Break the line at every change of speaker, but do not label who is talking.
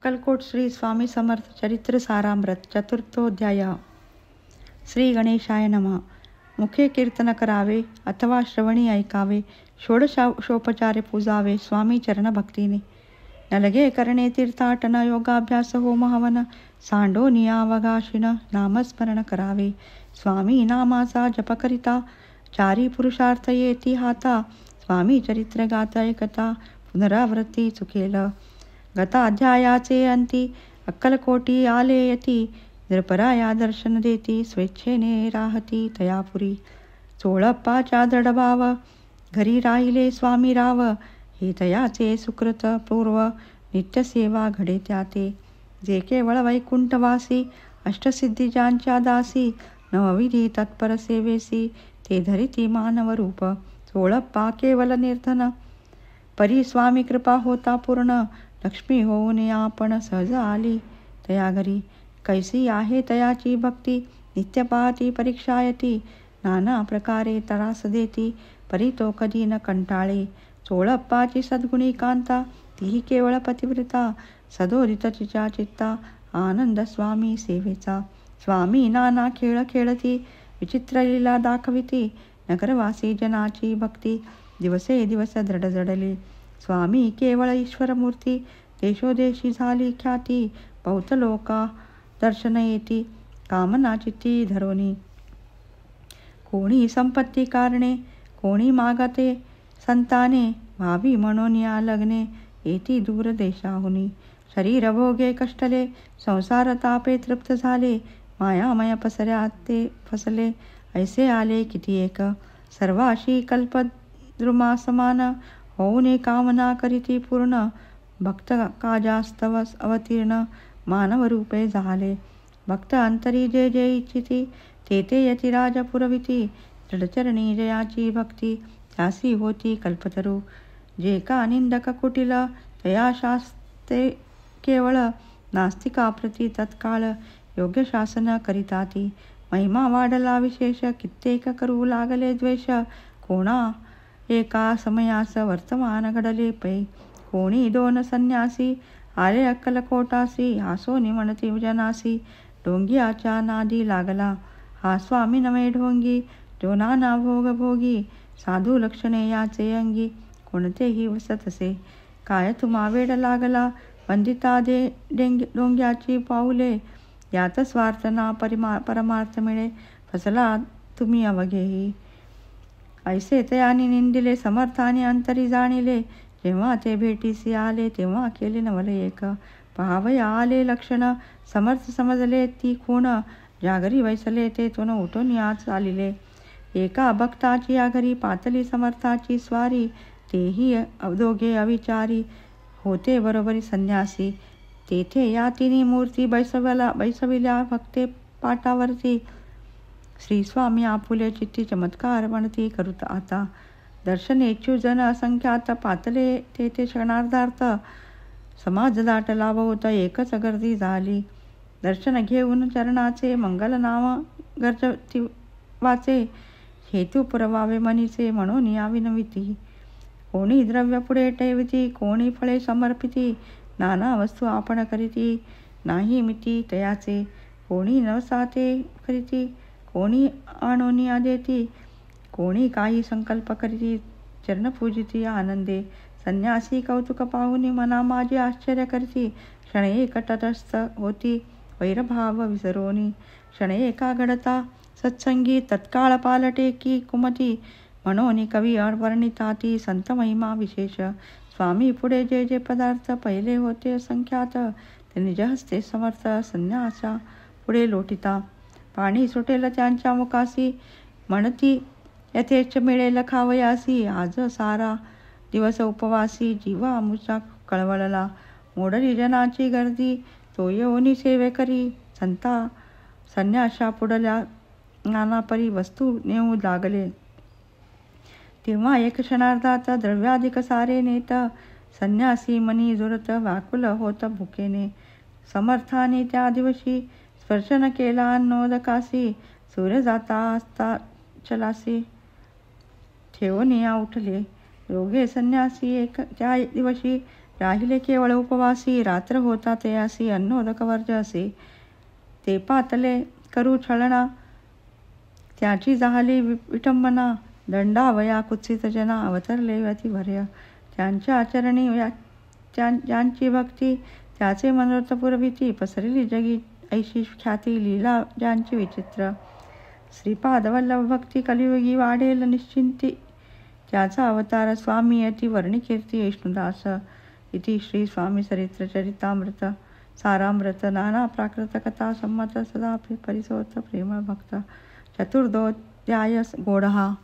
अक्कलकोट श्री स्वामी समर्थ चरित्र सारामृत चतुर्थोध्याय. श्री गणेशाय नमः. मुखे कीर्तन करावे अथवा श्रवणी ऐकावे, षोडशोपचारे पूजावे स्वामी चरण भक्तीने. नलगे करणे तीर्थाटन, योगाभ्यास होम हवन, सांडो नियावगाशिन नामस्मरण करावे. स्वामी नामाचा जप करिता, चारी पुरुषार्थ येती हाता. स्वामी चरित्र गाता ऐकता, पुनरावृत्ती चुकेल. गताध्यायाचे अंती, अक्कलकोटी आले यती. नृपराया दर्शन देती, स्वेच्छेने राहती तयापुरी. चोळप्पाच्या दृढभाव, घरी राहिले स्वामी राव. हे तयाचे सुकृत पूर्व, नित्यसेवा घडे त्याते. जे केवळ वैकुंठवासी, अष्टसिद्धिजांच्या दासी. नवविधी तत्पर सेवेसी, ते धरिती मानव रूप. चोळप्पा केवल निर्धन, परी स्वामी कृपा होता पूर्ण. लक्ष्मी होऊन आपण सहज आली तया घरी. कैसी आहे तयाची भक्ती, नित्य पाहती परीक्षा येती. नाना प्रकारे त्रास देती, परी तो कधी न कंटाळे. चोळप्पाची सद्गुणी कांता, तीही केवळ पतिव्रता. सदोदित तिच्या चित्ता, आनंद स्वामी सेवेचा. स्वामी नाना खेळ खेळती, विचित्र लीला दाखविती. नगरवासी जनाची भक्ती, दिवसे दिवस दृढ जडली. स्वामी केवळ ईश्वरमूर्ती, देशोदेशी झाली ख्याती. बहुत लोका दर्शन येती, कामना चित्ती धरोनी. कोणी संपत्ती कारणे, कोणी मागते संताने. भावी म्हणून या लग्ने, येती दूर देशाहुनी. शरीर भोगे कष्टले, संसार तापे तृप्त झाले. मायामय पसऱ्यात ते फसले, ऐसे आले किती एक. सर्वाशी कल्पद्रुमा समान, होऊने कामना करीती पूर्ण. भक्त काजास्तव अवतीर्ण, मानव रूपे झाले. भक्त अंतरी जे जे इच्छिती, ते ते यतिराज पुरविती. दृढचरणी जयाची भक्ती, त्यासी होती कल्पतरू. जे का निंदक कुटिल, तया शास्ते केवळ. नास्तिकाप्रती तत्काळ, योग्य शासन करिताती. महिमा वाढला विशेष, कित्येक करू लागले द्वेष. कोणा एका समयास वर्तमान घडले पै. कोणी दोन संन्यासी, आले अक्कलकोटासी. हासोनी म्हणती जनासी, ढोंगियाच्या नादी लागला. हा स्वामी नवे ढोंगी, जो नाना भोग भोगी. साधू लक्षणे याचे अंगी, कोणतेही वसतसे. काय तुम्हा वेड लागला, वंदिता ढोंग्याची पाऊले. यात स्वार्थ ना परमार्थ मिळे, फसला तुम्ही अवघेही. ऐसे तयानी निंदिले, समर्थाने अंतरी जाणिले. जेव्हा ते भेटीसी आले, तेव्हा केले नवल एक. पहावया आले लक्षण, समर्थ समजले ती खूण. ज्या घरी वैसले ते तुन उठून याच आलिले. एका भक्ताची या घरी, पातली समर्थाची स्वारी. तेही दोघे अविचारी, होते बरोबरी संन्यासी. तेथे या तिन्ही मूर्ती बैसविल्या भक्ते पाटावरती. श्री स्वामी आपुले चित्ती चमत्कार म्हणती करूत आता. दर्शनेच्छू जन असंख्यात, पातले तेथे क्षणार्धार्थ. समाज दाटला बहुत, एकच गर्दी झाली. दर्शन घेऊन चरणाचे, मंगल नाम गर्जती वाचे. हेतू पुरवावे मनीचे, म्हणून या विनविती. कोणी द्रव्य पुढे ठेविती, कोणी फळे समर्पिती. नाना वस्तू आपण करीती, नाही मिती तयाचे. कोणी नवसाते करीती, कोणी आणोनिया देती. कोणी काही संकल्प करीती, चरण पूजिती आनंदे. संन्यासी कौतुक पाहुनी, मना माझे आश्चर्य करीती. क्षणे एक तटस्थ होती, वैरभाव विसरोनी. क्षणे एका घडता सत्संगी, तत्काळ पालटे की कुमती. म्हणून कवी वर्णिताती, संत महिमा विशेष. स्वामी पुढे जे जे पदार्थ, पहिले होते असंख्यात. ते निजहस्ते समर्थ, संन्यासा पुढे लोटिता. पाणी सुटेल त्यांच्या मुखासी, म्हणती यथेच मिळेल खावयासी. आज सारा दिवस उपवासी, जीवा मुचा कळवळला. मोडली जनाची गर्दी, तो येऊनी सेवे करी. संन्यासा पुढल्या नानापरी वस्तू नेऊ लागले. तेव्हा एक क्षणार्धात द्रव्याधिक सारे नेत. संन्यासी मनी जुरत, व्याकुल होत भुकेने. समर्थाने त्या दिवशी, स्पर्शन केला अन्नोदकासी. सूर्य जाता असता चलासी, ठेवून या उठले. दोघे संन्यासी एक त्या दिवशी. राहिले केवळ उपवासी, रात्र होता तयासी, अन्नोदक वर्ज असे. ते पातले करू छळना, त्याची जाहली विटंबना. दंडावया कुत्सित जना, अवतरले अतिभर्य. त्यांच्या आचरणी ज्यांची भक्ती, त्याचे मनोरथ पुरविती. पसरली जगी ऐशी ख्याती, लीला ज्यांची विचित्र. श्रीपाद वल्लभ भक्ती कलियुगी वाढेल निश्चिंती. त्याचा अवतार स्वामी यती, वर्णी कीर्ती विष्णुदास. इति श्री स्वामी चरित्र चरितामृत सारामृत. नाना प्राकृत कथा संमत, सदा परिसोत प्रेमळ भक्त. चतुर्दोध्याय गोडहा.